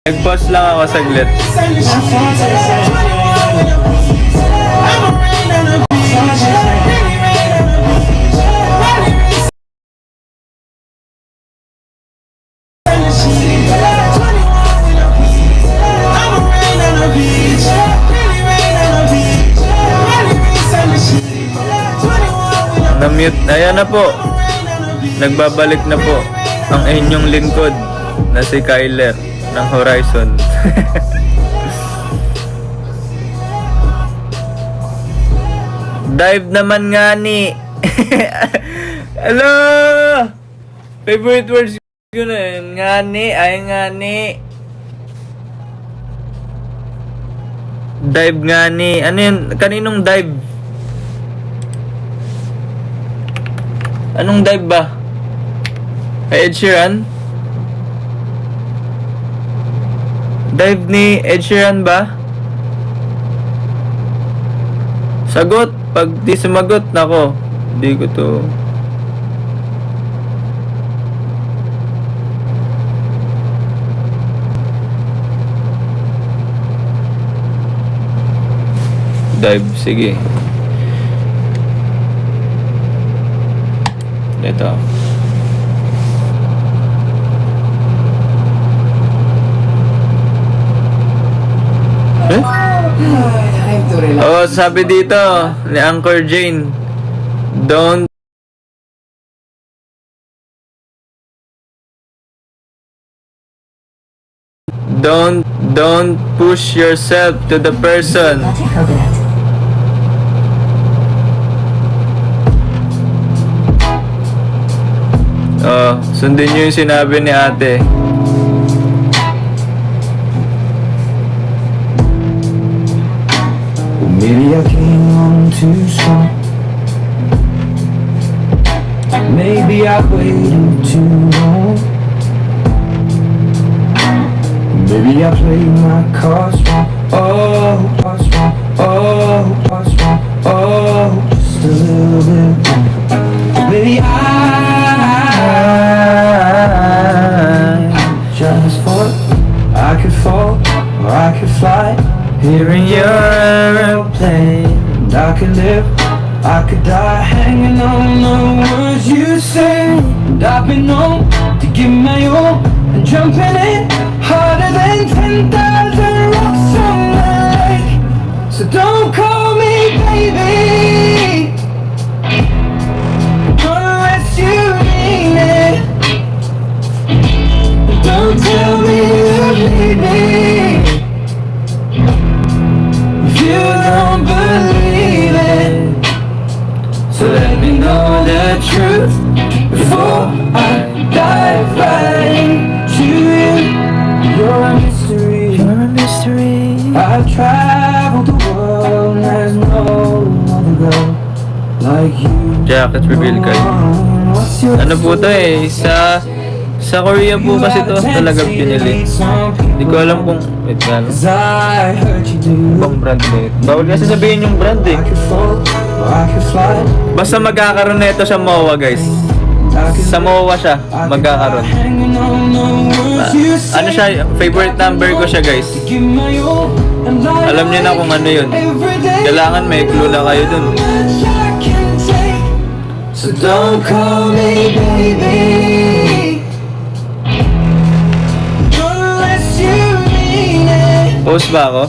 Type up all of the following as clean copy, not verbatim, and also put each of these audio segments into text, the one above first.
Nag-pause lang ako saglit. Na-mute. Ayan na po. Nagbabalik na po ang inyong lingkod na si Kyler ng Horizon. Dive naman nga ni. Hello! Favorite words ko na yun. Ngani, ay ngani. Dive ngani. Ano yun? Kaninong dive? Anong dive ba? Kay Ed Sheeran? Dive ni Ed Sheeran ba? Sagot. Pag di sumagot, nako. Di ko to. Dive. Sige. Ito. Oh, sabi dito ni Anchor Jane, don't push yourself to the person. Oh, sundin niyo yung sinabi ni ate. Maybe I came on too strong. Maybe I waited too long. Maybe I played my cards wrong. Oh, cards wrong. Oh, cards wrong. Oh, just a little bit wrong. Maybe I just thought I could fall or I could fly. Here in your aeroplane, and I could live, I could die, hanging on the words you say. And I've been known to give my all, and jumping in harder than 10,000 rocks on the lake. So don't call me baby, unless you mean it. Don't tell me you need me. You don't believe it, so let me know the truth before I dive right into you. You're a mystery. You're a mystery. I've traveled the world and there's no other girl like you. Jacket reveal kayo. Ano po to eh, sa Korea po kasi to talaga pinili. Hindi ko alam kung wait nga no? Ibang brand na ito. Bawal kasi sabihin yung brand eh. Basta magkakaroon na ito sa MOA guys. Sa MOA siya magkakaroon. Ano siya, favorite number ko siya guys. Alam niyo na kung ano yun. Kailangan may clue na kayo dun. So don't call me baby, unless you mean it. Post ba ako?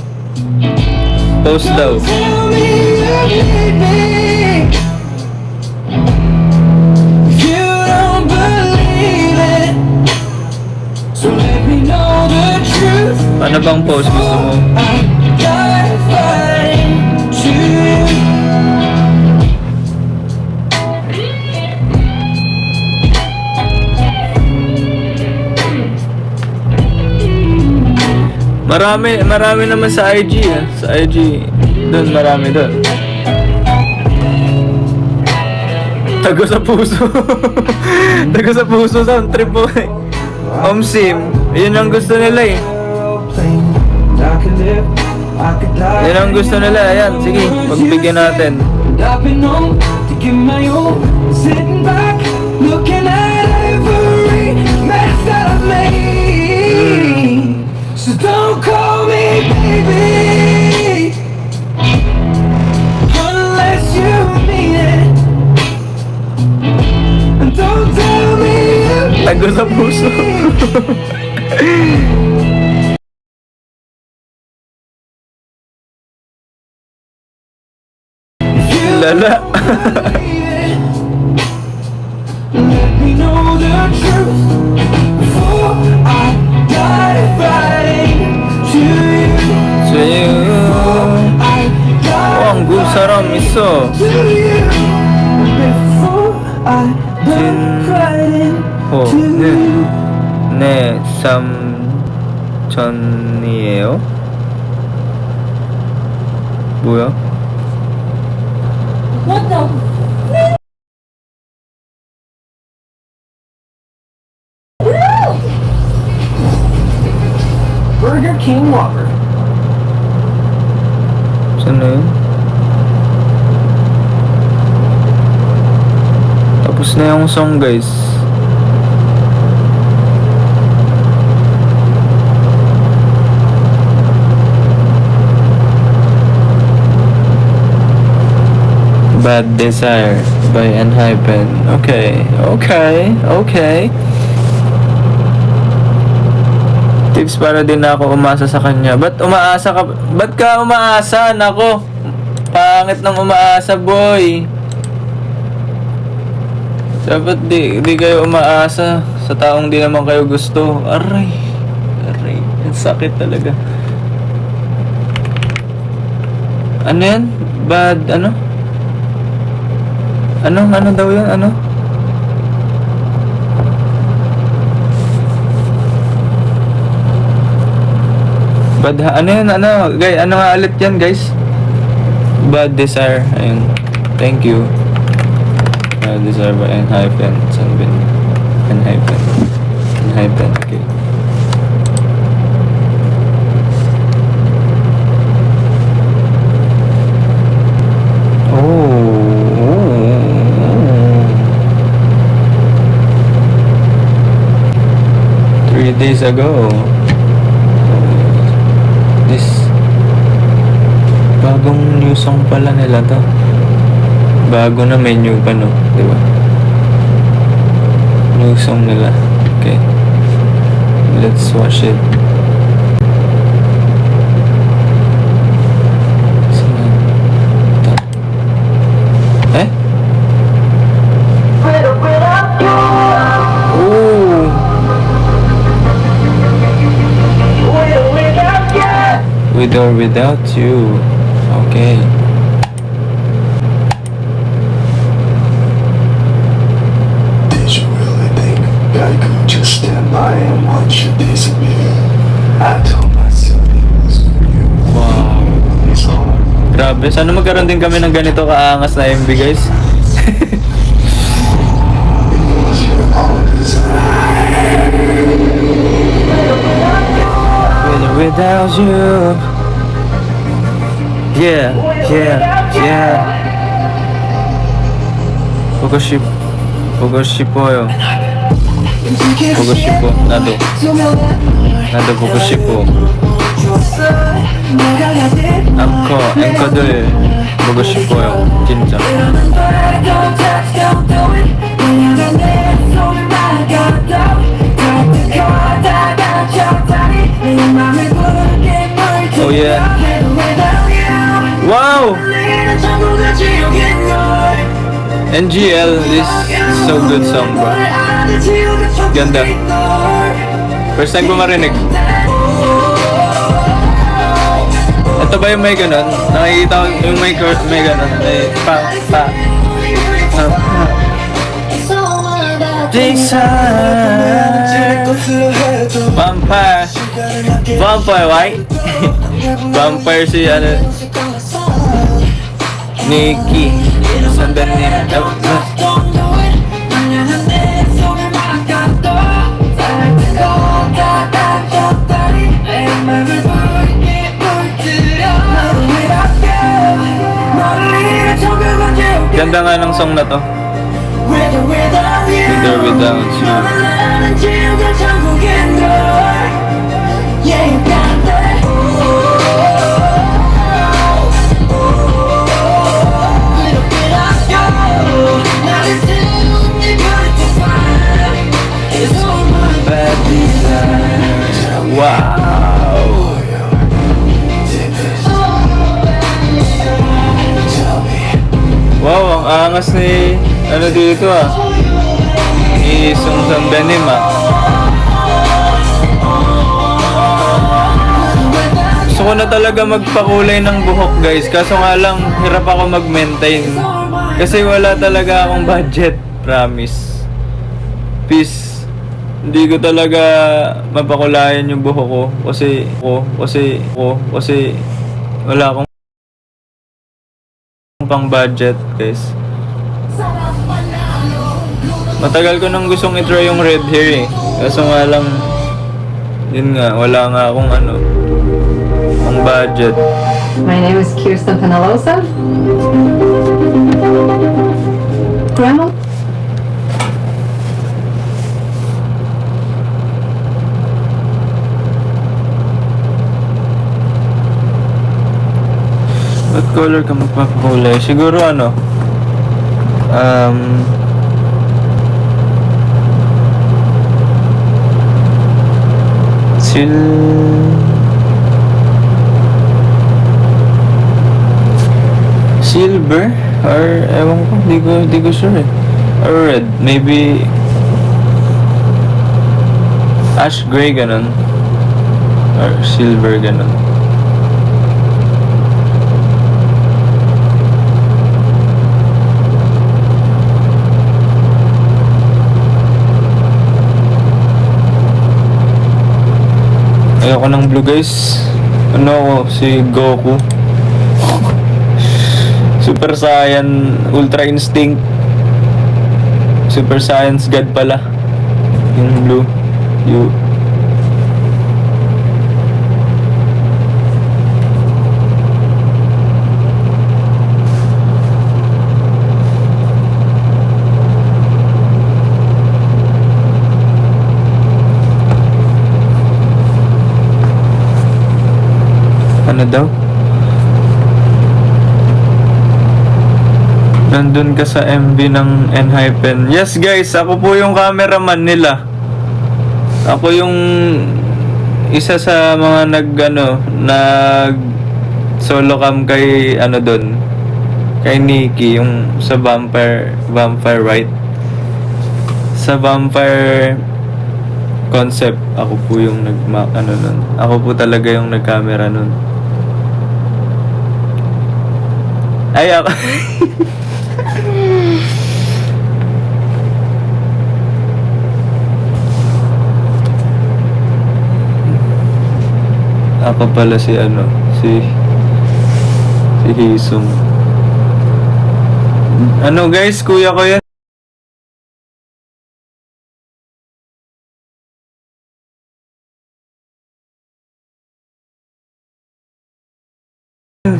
Post daw. Tell me you need me. If you don't believe it, so let me know the truth. Ano bang post gusto mo? I dive right into you. Marami naman sa IG ah. Sa IG, doon marami doon. Tago sa puso. Tago sa puso sound trip po eh. Omsim, yun ang gusto nila eh. Yun ang gusto nila, ayan, sige, pagbigyan natin. I've been known to give my all, sitting back, looking at every mess that I've made. So So don't call me baby unless you mean it. And don't tell me you Tago sa puso. Lala. let me know the truth before I die fighting to you. So yun. I Oh, ang gusaram iso. to you before I Jin. die fighting Oh, to 네. you. 네, 삼천이에요. 뭐야? What the? Burger King Whopper. Saan na yun? Tapos na yung song, guys. Bad Desire by Enhypen. Okay, okay. Tips para din ako umasa sa kanya. Ba't umaasa ka? Ba't ka umaasa? Nako, pangit ng umaasa, boy. Dapat di kayo umaasa sa taong di naman kayo gusto. Aray. Ang sakit talaga. Ano yan? Bad, ano? Ano daw yun? Ano? Bad, ano yun? Ano? Guys, ano nga ulit yan, guys? Bad Desire. Ayun. Thank you. Bad Desire by Enhypen. Saan ba yun? Enhypen. Okay. Days ago. This bagong new song pala nila to. Bago na, may new pa, no? Diba? New song nila. Okay. Let's watch it. Eh? Ooh. With or without you. Okay. Did you really think that I could just stand by and watch you disappear? I told myself it was for you. Wow. It's hard. Grabe. Sana magkaroon din kami ng ganito kaangas na MV, guys. It was your own desire. With or without you. Yeah. 보고 싶어요. 나도 보고 싶어. 앵커들 보고 싶어요. 진짜. Oh yeah. Wow! NGL, this is so good song, bro. Ganda. First time ko marinig. Ito ba yung may ganun? Nakikita ko yung may ganun. May Vampire, right? Vampire si Nikki. Sandan niya. Ganda nga ng song na to. With or without you. Wow! Wow, ang angas ni ano dito ah. Ni Sung Sang Benim ah. Gusto ko na talaga magpakulay ng buhok guys. Kaso nga lang, hirap ako mag-maintain. Kasi wala talaga akong budget. Promise. Peace. Hindi ko talaga mapakulayan yung buhok ko. Kasi wala akong pang budget guys. Matagal ko nang gustong i-try yung red hair eh. Kaso nga lang, yun nga, wala nga akong ano, ang budget. My name is Kirsten Penalosa. Grandma? What color ka magpapakulay? Siguro ano, silver or ewan ko, di ko sure eh. Or red, maybe ash gray ganun or silver ganun. Ayoko ng blue guys. Ano ako, si Goku. Super Saiyan, Ultra Instinct. Super Science God pala. Yung blue. You. Ano daw? Nandun ka sa MV ng Enhypen. Yes guys, ako po yung cameraman nila. Ako yung isa sa mga nag solo cam kay ano doon. Kay Nikki yung sa Vampire Ride. Sa Vampire Concept, ako po yung nun. Ako po talaga yung nag-camera nun. Ay, ako. Ako pala si Hisung. Ano guys, kuya ko yan.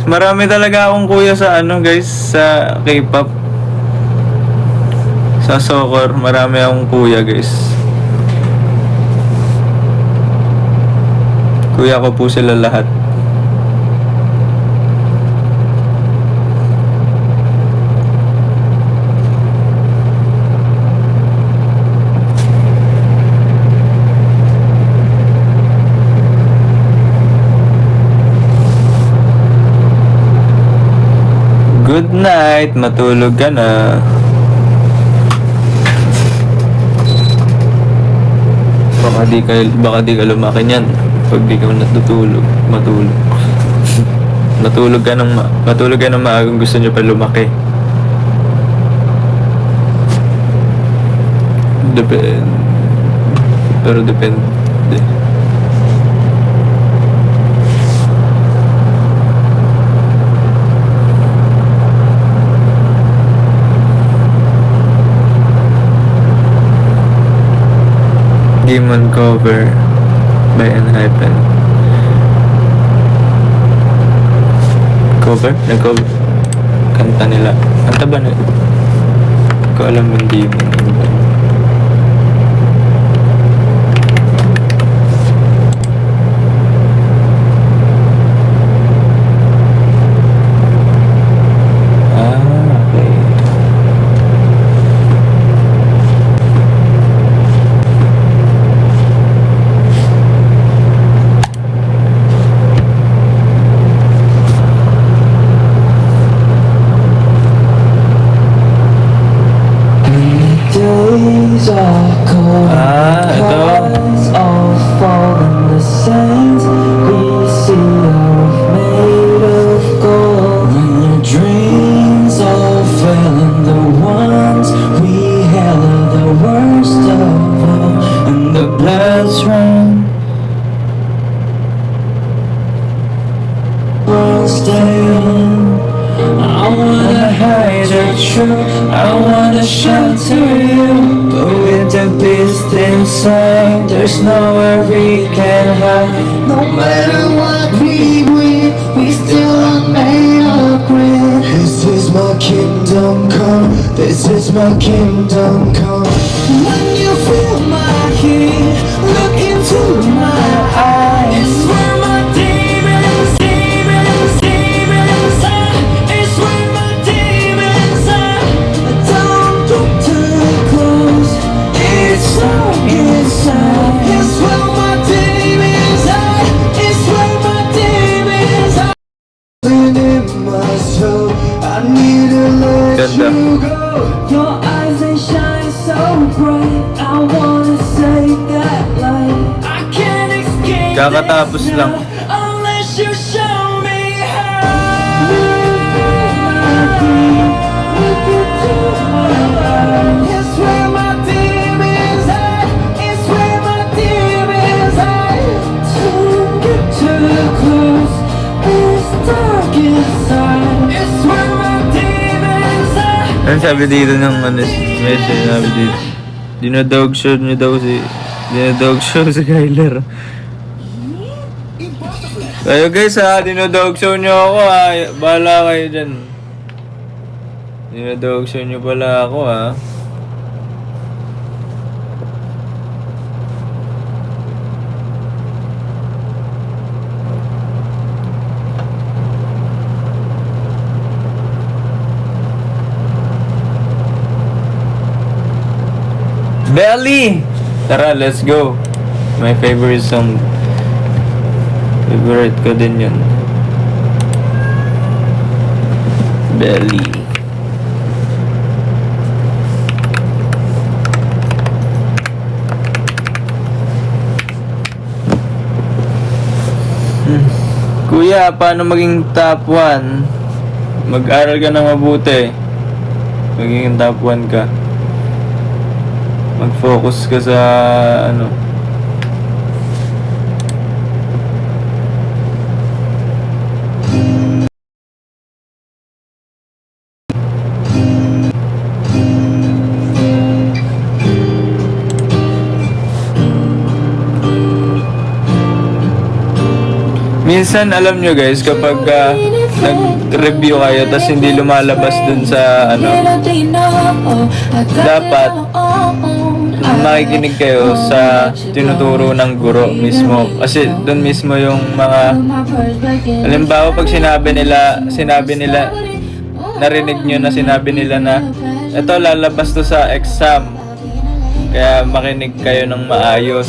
Marami talaga akong kuya sa guys, sa K-pop. Sa soccer, marami akong kuya guys. Kuya ko po sila lahat. Good night, matulog ka na. Baka di ka lumaki niyan pag di ka natutulog, matulog. Matulog ka ng maagang gusto niyo pa lumaki. Depende. Game on cover by Enhypen. Cover? Nag-cover? Kanta nila. Kanta ba na? Hindi ko alam yung Demon. wanna hide the truth, I wanna shelter you. But with the beast inside, there's nowhere we can hide. No matter what we still are made of grit. This is my kingdom come. This is my kingdom come. When you feel my heat, look into my eyes. It's where my demons are. It's where my demons are. Don't look too close. It's dark inside. It's where my demons are. It's where my demons are. In my soul, I need to let Ganda. you go. Your eyes they shine so bright. I wanna save that light. I can't escape. Kakatapos lang. Unless you show me how. It's where my demons are. It's where my demons are. Don't get too close. It's dark inside. It's where my demons are. Ano sabi dito ng message sabi dito? Dinadog show niyo daw si Kyler. Kayo guys ha, dinadog show niyo ako ha. Bahala kayo dyan. Dinadog show niyo pala ako ha. Belly! Tara, let's go. My favorite song. Favorite ko din yun. Belly. Kuya, paano maging top 1? Mag-aral ka na mabuti. Magiging top 1 ka. Mag-focus ka sa ano. Minsan alam nyo guys, kapag nag-review kayo tapos hindi lumalabas dun sa ano, dapat makikinig kayo sa tinuturo ng guro mismo. Kasi dun mismo yung mga, halimbawa pag sinabi nila, narinig nyo na sinabi nila na eto lalabas to sa exam. Kaya makinig kayo ng maayos.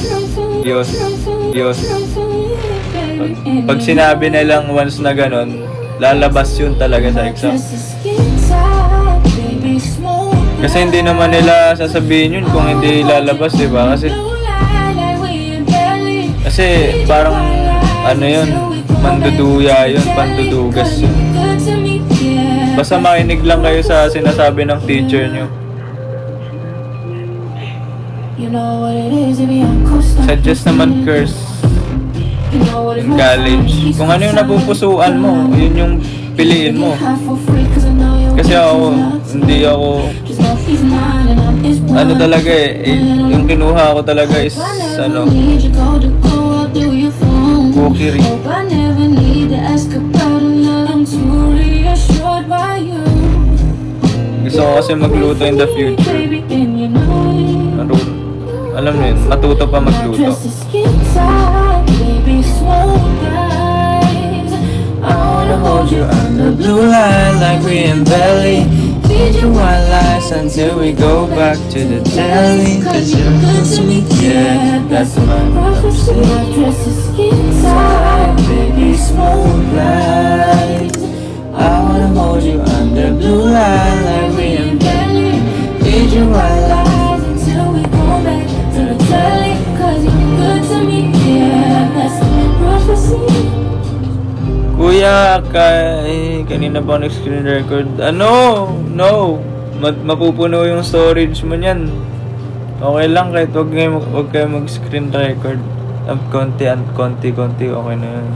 Pag sinabi nilang once na ganun, lalabas yun talaga sa exam. Kasi hindi naman nila sasabihin yun kung hindi lalabas, diba? Kasi parang ano yun, manduduya yun, pandudugas yun. Basta makinig lang kayo sa sinasabi ng teacher nyo. Suggest naman course in college. Kung ano yung napupusuan mo, yun yung piliin mo. Kasi ako, hindi ako, ano talaga yung kinuha ko talaga is, ano, cookery. Gusto ko kasi magluto in the future. Alam mo yun, matuto pa magluto. I wanna hold you under blue light like we in belly. Feed you white lies until we go back to the telly. Cause you're good to me, yeah, that's my prophecy. Inside, baby, smooth light. I wanna hold you under blue light like we in belly. Feed you white lies until we go back to the telly. Cause you're good to me, yeah, that's my prophecy. Kuya, kanina pa ako nag-screen record. Ano? No. Mapupuno yung storage mo niyan. Okay lang kahit wag kayo mag-screen record. Konti, okay na yun.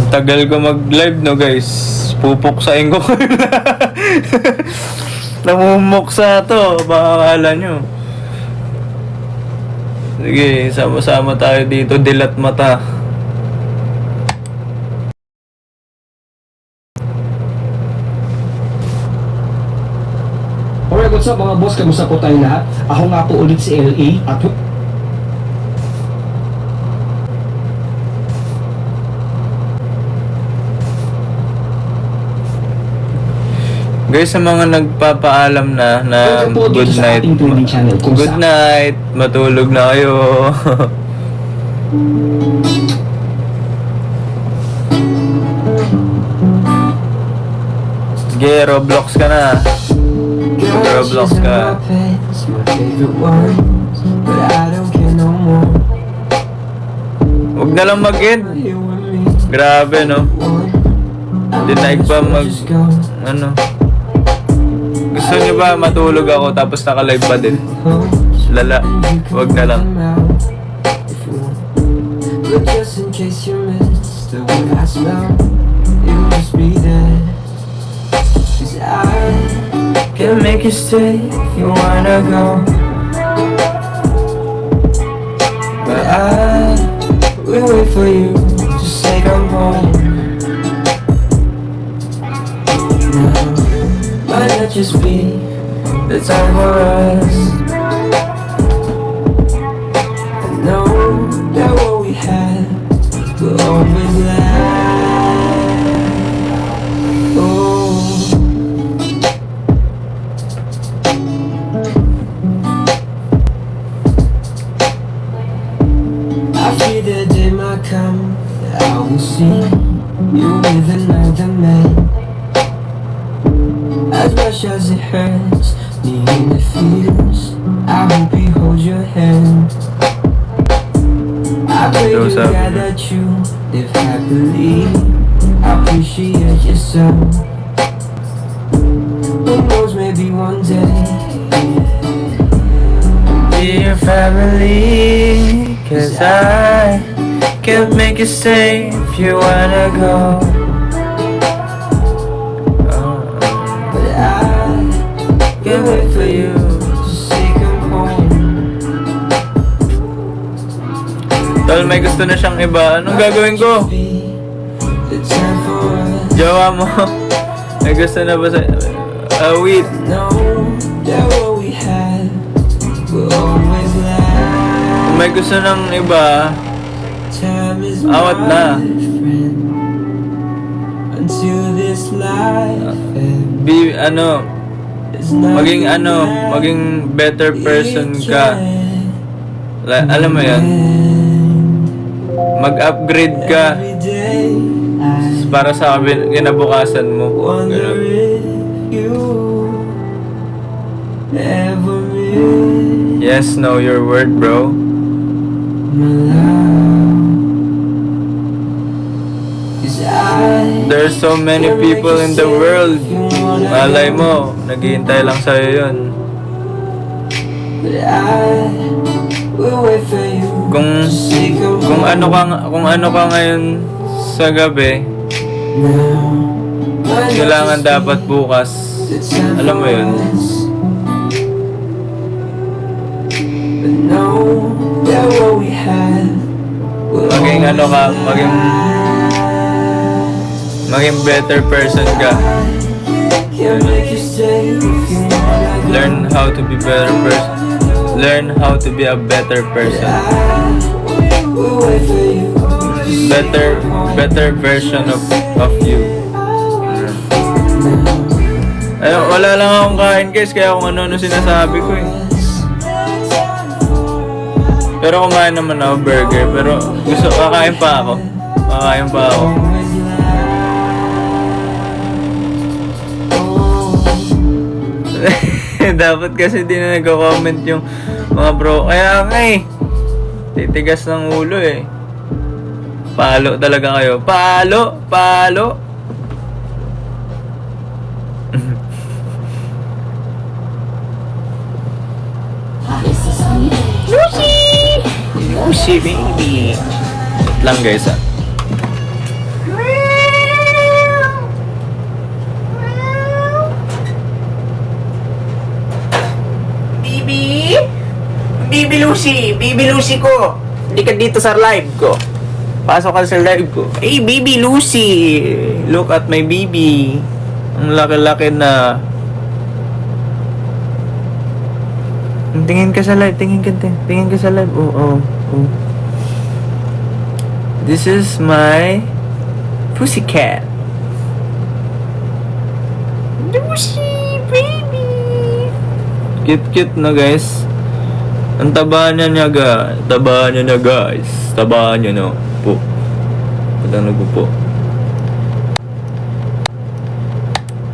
Tagal ko mag-live, no guys. Pupuksain ko kayo na. Namumuksa to. Baka akala nyo. Sige, sama-sama tayo dito. Dilat mata. Alright, what's up mga boss? Kamusta po tayo lahat? Ako nga po ulit si LA at Guys, sa mga nagpapaalam na welcome po good dito sa night. ating trending channel kung Good saan night. Matulog na kayo. Sige, Roblox ka na. Roblox ka. Huwag na lang mag-end. Grabe, no? Dinaig pa ano? Gusto niyo ba matulog ako tapos naka-live pa din? Lala. Huwag na lang. But just in case you missed the way I smell, you'll just be there. 'Cause I can make you stay if you wanna go, but I will wait for you to say come home. Now might not just be the time for us. I know that what we had will always last. Oh, I fear the day might come that I will see you with another man. As much as it hurts, me and it feels, I hope he holds your hand. I pray to Those are- God that you live happily. I appreciate yourself. Who knows, maybe one day be your family. 'Cause I can't make you stay if you wanna go, but I can't wait for you to say come home. Tol, may gusto na siyang iba. Anong gagawin ko? The time for us. Jowa mo. May gusto na ba sa... wait. Know that what we had will always last. Kung may gusto ng iba, Time is awat na. my friend until this life ends. Be, There's nothing maging left maging better person each ka. and Alam mo yan? Mag-upgrade ka every day I para sa kinabukasan mo. wonder Ganun. if you ever miss Yes, know your word, bro. my love. 'Cause I There's so many people in the world. Malay mo, naghihintay lang sa'yo yun. But I will wait for you Kung to say come kung home. kung ano ka ngayon sa gabi, Now, might not kailangan just dapat be bukas. the time Alam mo for yun. us. But know that what we had will Maging always ka, last. maging better person ka. Can't make you stay if you wanna go. Learn how to be better person. Learn how to be a better person. I will wait for you to say come home. Better version of you. Ay, wala lang akong kain guys, kaya kung ano sinasabi ko eh. Pero kumain naman ako burger, pero kakain pa ako. Kakain pa ako. Always last. Oh. Dapat kasi di na nagko-comment yung mga bro. Kaya nga eh. Titigas ng ulo eh. Palo talaga kayo. Palo! Palo! Lucy baby! Wait lang guys ah. Lucy! Baby Lucy ko! Hindi ka dito sa live ko. Pasok ka sa live ko. Hey, Baby Lucy! Look at my baby. Ang laki-laki na. Tingin ka sa live. Tingin ka sa live. Oh. This is my pussycat. Lucy, baby! Cute na guys. Ang taba niya guys. Taba niya no. Po. Padang nagpo.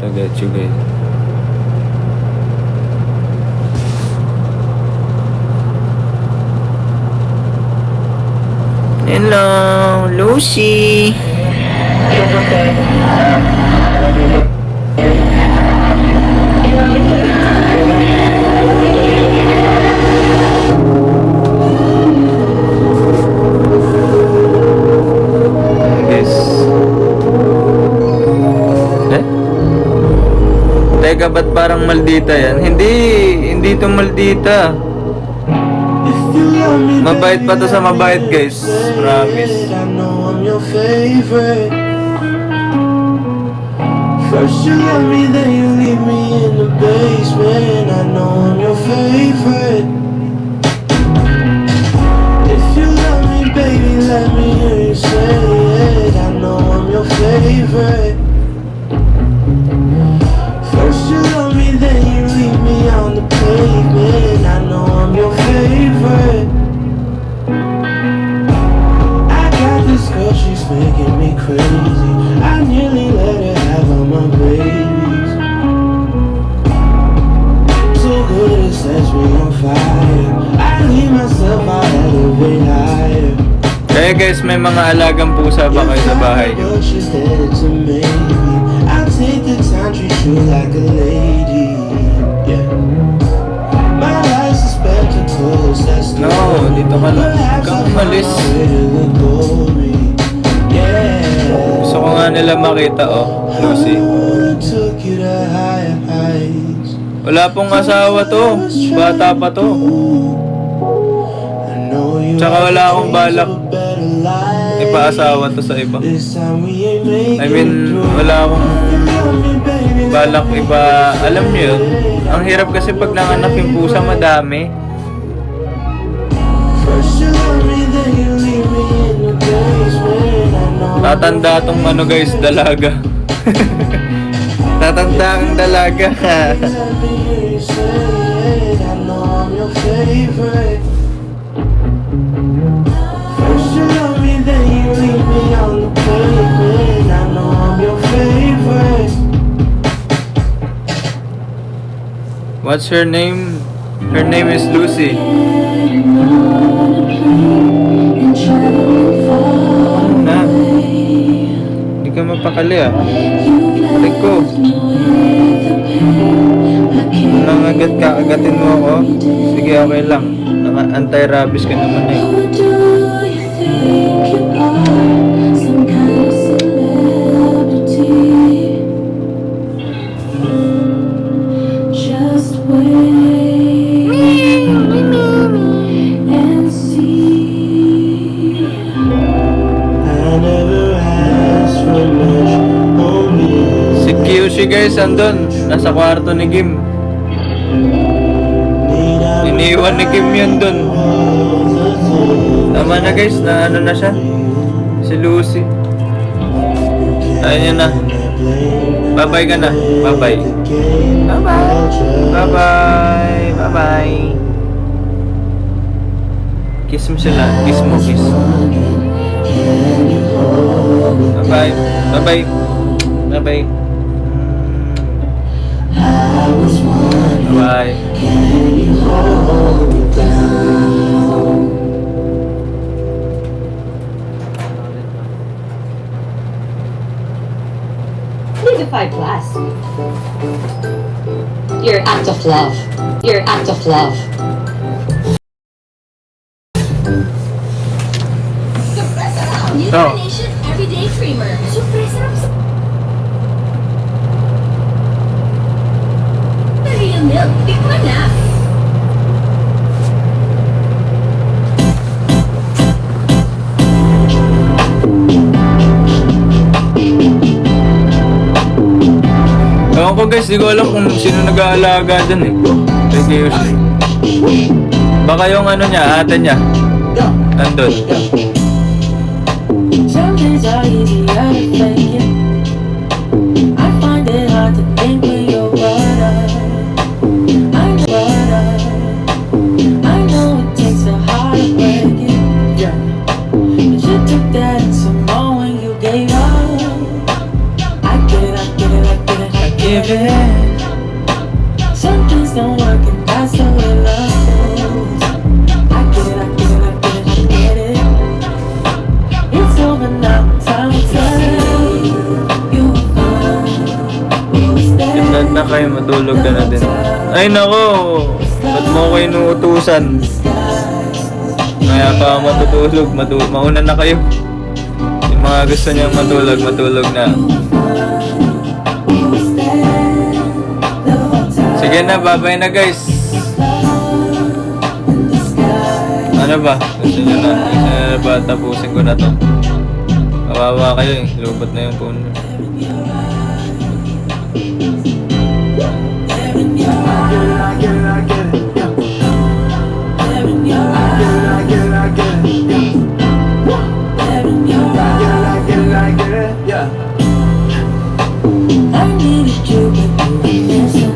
Tagat you guys. Hello, Lucy. Teka, ba't parang maldita yan? Hindi to maldita. Mabait pa to sa mabait, guys. Promise. I know I'm your favorite. First you love me, then you leave me in the basement. I know I'm your favorite. If you love me, baby, let me hear you say it. I know I'm your favorite. First you love me, then you leave me on the pavement. I know I'm your favorite. I got this girl, she's making me crazy. I nearly let her have all my babies. So good it sets me on fire. I leave myself, I elevate higher. Kaya guys, may mga alagang pusa ba kayo sa bahay? But she's headed to maybe. I'll take the time, treat you like a lady. Yeah. My life's a spectacle, that's No, dito ka lang. Kang umalis. Gusto ko nga nila makita, oh. Lucy. Took you to higher heights. Wala pong asawa to. Bata pa to. I know you Tsaka wala akong balak a better life. ipaasawa to sa iba. This time we ain't making I mean, wala akong balak iba. Alam niyo yun, ang hirap kasi pag nanganak yung pusa madami. First you love me, then you leave me in the basement. I know Tatanda tong ano guys, dalaga. Tatanda ang dalaga. let me hear you say it. I know I'm your favorite. First you love me, then you leave me on the pavement. I know I'm your favorite. What's her name? Her name is Lucy. Na, hindi ka mapakali ah. Balik ko. Nangagat ka, agatin mo ako. Sige, okay lang. Anti-rabies ka naman eh. Just wait and see. I never asked for much, only Si Kiyoshi guys, andun. Nasa kwarto ni Kim. Iniwan ni Kim yun dun. Tama na guys, na ano na siya. Si Lucy. Ayun yun na. Bye-bye ka na. Bye-bye. Bye-bye. Bye-bye. Bye-bye. Kiss mo sila. Kiss mo, kiss. Bye-bye. Bye-bye. Bye-bye. Bye-bye. Need a 5 plus. You're act of love. You're act of love. New Oh. Carnation Everyday Creamer. Super sarap sa... Real milk. Tikman na. Ako guys, di ko alam kung sino nag-aalaga dyan eh. Kay Kiyoshi. Baka yung ano niya, ate niya. Andun. Some days are easier to fake it. I find it hard to think when you're butter. I know it takes a heart to break it. But you took that and some more when you gave up. I get it. Some things don't work and that's the way love goes. I get it. It's over now, time to tell you Tingnan na kayo, matulog ka na din. Ay nako, ba't mo ko inuutusan? Kaya pa matutulog, mauna na kayo. Yung mga gusto niyang matulog, matulog na. Sige na, bye-bye na guys. Ano ba? Gusto niyo na? Gusto niyo na ba tapusin ko na to? Kawawa kayo eh, lubot na yung phone niyo. I needed you, but you listen.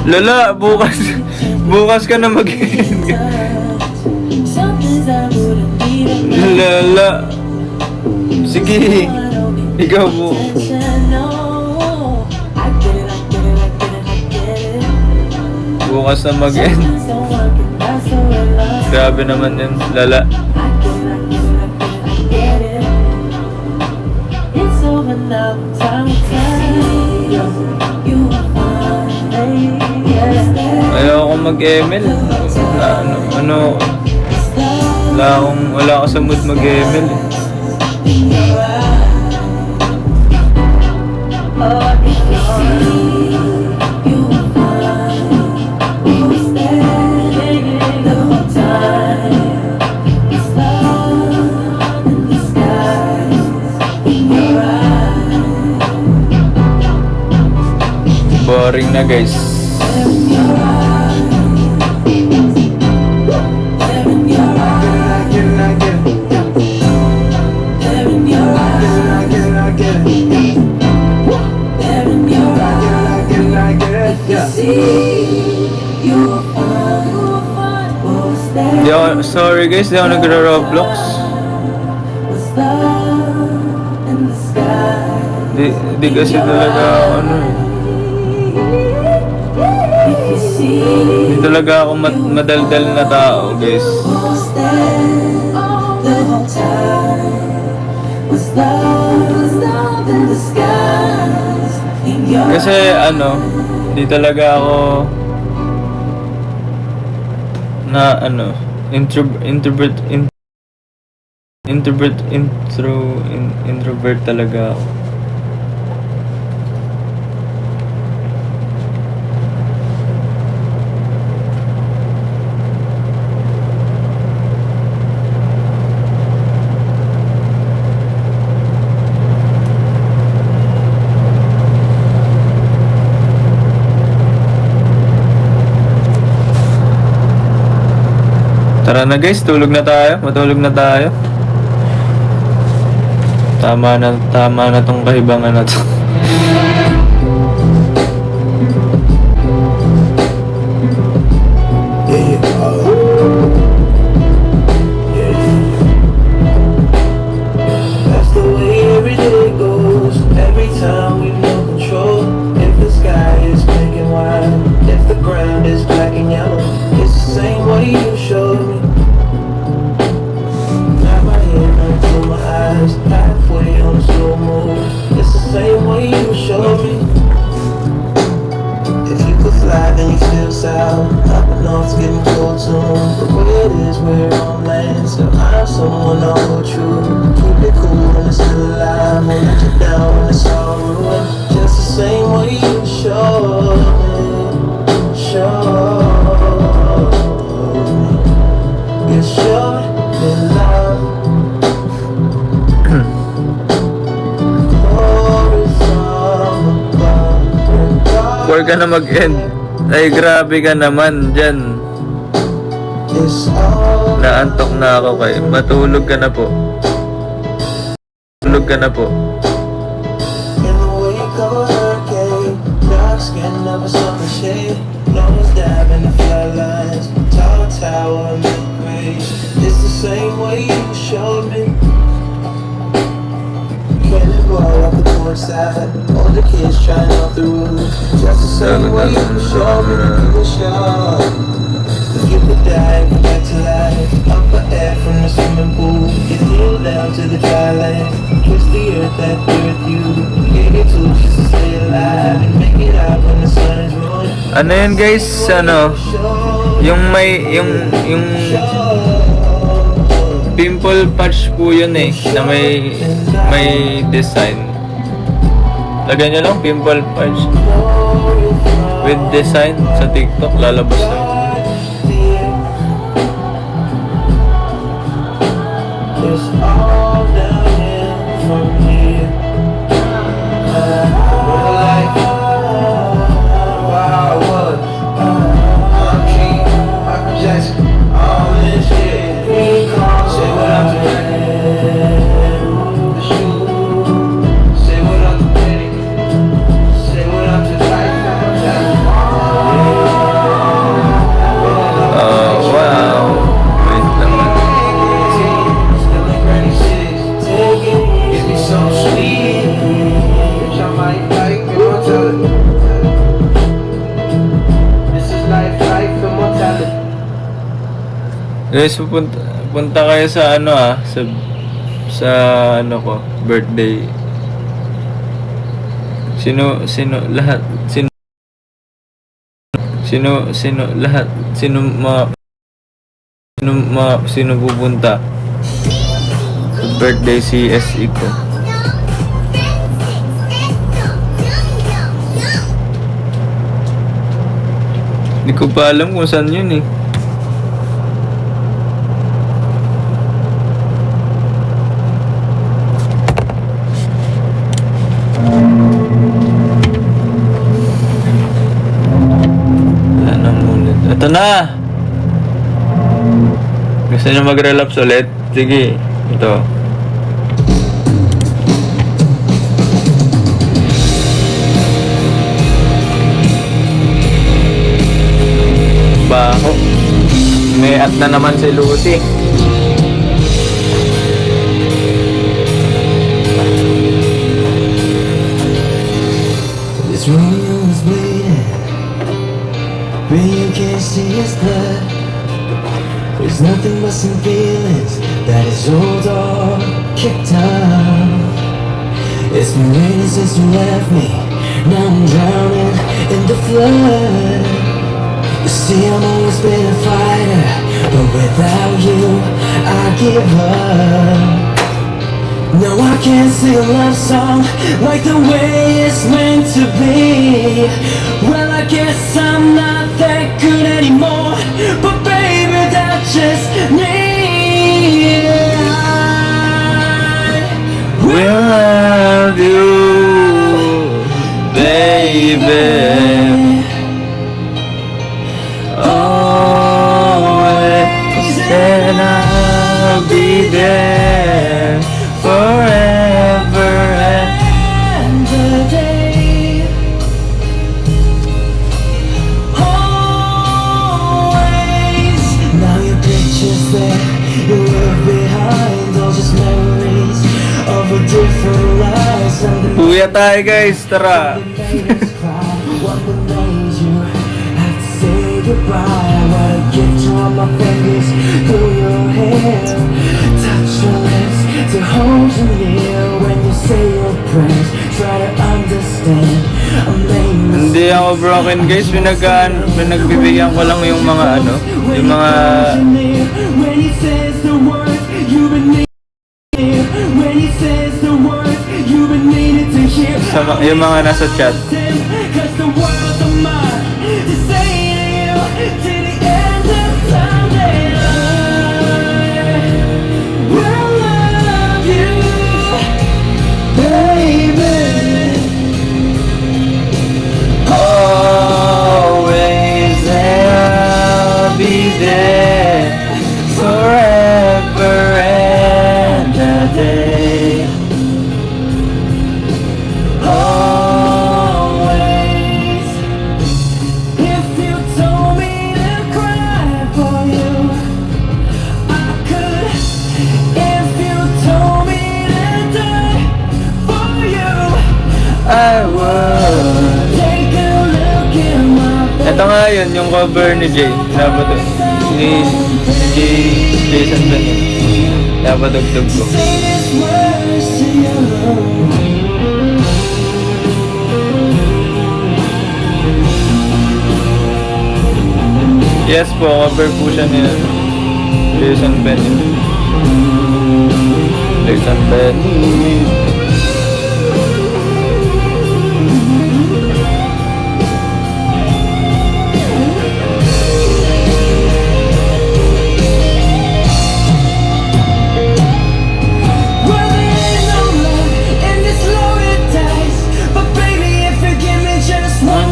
Lala, bukas ka na mag-end. Some things I wouldn't even Lala. Sige, ikaw po. know. I get it. Bukas na mag-end. Things don't work and that's the way love. Grabe naman yun, Lala. I get it. It's over now, time to tell you are fine, baby. Ayaw akong mag-ML. Wala ako sa mood mag-ML. Boring na guys. Di ako, sorry guys, di ako nagra-Roblox. Di kasi talaga ano eh. Hindi talaga ako madaldal na tao guys. Kasi ano, di talaga ako na ano, introvert talaga ako. Tara na guys, tulog na tayo. Matulog na tayo. Tama na tong kahibangan na to. That's the way every day goes. Every time we no control. If the sky is pink and white, if the ground is black and yellow, it's the same way you showed me. Not my head until my eyes, halfway on a slow move. It's the same way you before ka na mag-end. Ay, grabe ka naman dyan. It's all Naantok na ako kay. Matulog ka na po. Tulog ka na po. in the wake of a hurricane. Dark skin, never summer shade. Nose dabbing the floodlines. Tall tower, mid-grade. It's the same way you showed me. Cannonball up the courtside. All the kids trying off the roof. Just the same way you showed me. You were sure. You could die, come back to life. Upper air from the swimming pool. You kneel down to the dry land. Kiss the earth that birthed you. Gave you tools just to stay alive and make it out when the sun is rolling. Ano yun guys? Ano? Yung may, yung pimple patch po yun eh. Na may design. Lagyan nyo lang pimple patch. With design sa TikTok. Lalabas na. It's all downhill from here. Like wow, what? I'm King, Michael Jackson, all this shit. Say what I'm doing. The shoe. Say what I'm doing. Say what I'm just like. Oh, wow. Wait naman. Still in granny six. Take it, give me some sweet. Bitch, I might like immortality. This is life immortality. Guys, punta kayo sa ano sa ano ko, birthday. Sino lahat sino pupunta sa birthday CSE ko. Hindi ko pa alam kung saan yun eh. Ito na! Gusto nyo mag-relapse ulit? Sige, ito. Baho. May at na naman si Lucy. This Romeo is bleeding, but you can't see his blood. There's nothing but some feelings that his old dog kicked up. It's been raining since you left me. Now I'm drowning in the flood. You see, I've always been a fighter, but without you, I give up. No, I can't sing a love song like the way it's meant to be. Well, I guess I'm not that good anymore, but baby, that's just me. I Will love you, baby. Always, and I'll be there forever and a day. Always. Now your picture's there, you leave behind all just memories of a different life. Something Uwi tayo guys, tara. that made us cry. What that made you have to say goodbye? What a gift to all my fingers through your hair. Touch your lips to hold you near when you say your prayers. Try to understand. Hindi ako broken guys, pinagbibigyan ko lang yung mga ano, yung mga when he says the words you've been needing, when he says the words you've been needing to hear. yung mga nasa chat. Cause the world's a mine to say to you to the end of time that I will love you, baby. Oh, yun, yung cover ni Jay. Dapat ni Jason Benin. Dapat dugtog ko. Yes po, cover po siya ni Jason Benin. Jason Benin.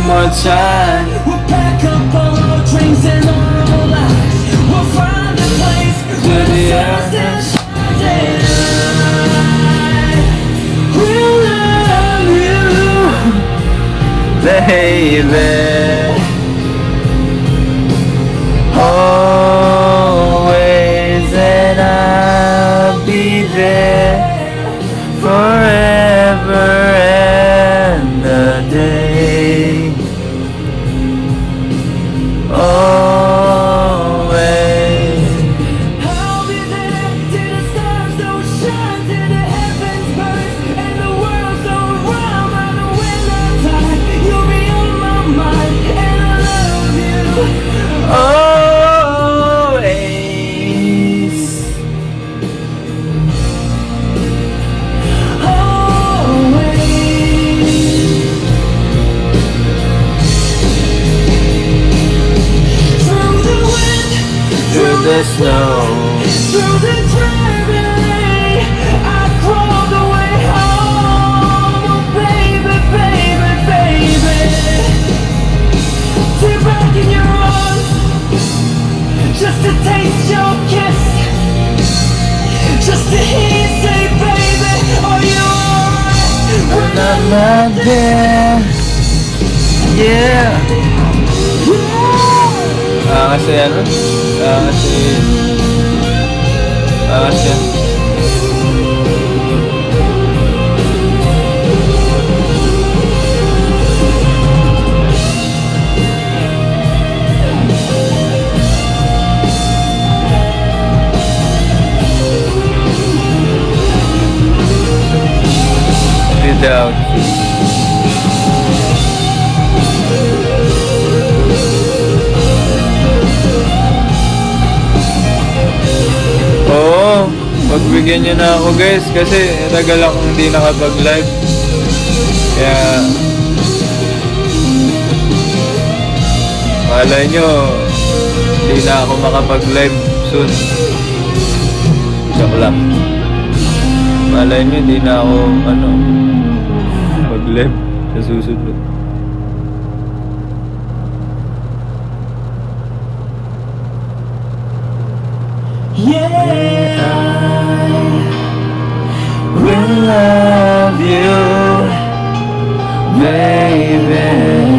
More time. We'll pack up all our drinks and all our lies. We'll find a place where the sun still shines. We'll love you, Baby, always, and I'll be there forever and a day. Always. I'll be there till the stars don't shine, till the heavens burst and the world's don't round by the winter time. You'll be on my mind and I love you. Always. Through the snow, Through the driving rain, I crawled away home. Oh, baby, baby, baby. Sit back in your arms, just to taste your kiss, just to hear you say, baby, are you alright? when I'm not there. Yeah. Kasi ano? Kasi without you. Oo, pagbigyan nyo na ako guys kasi tagal akong hindi nakapag-live. Kaya malay nyo hindi na ako makapag-live soon. Joke lang. Malay nyo hindi na ako mag-live sa susunod. Yeah, I will love you, baby.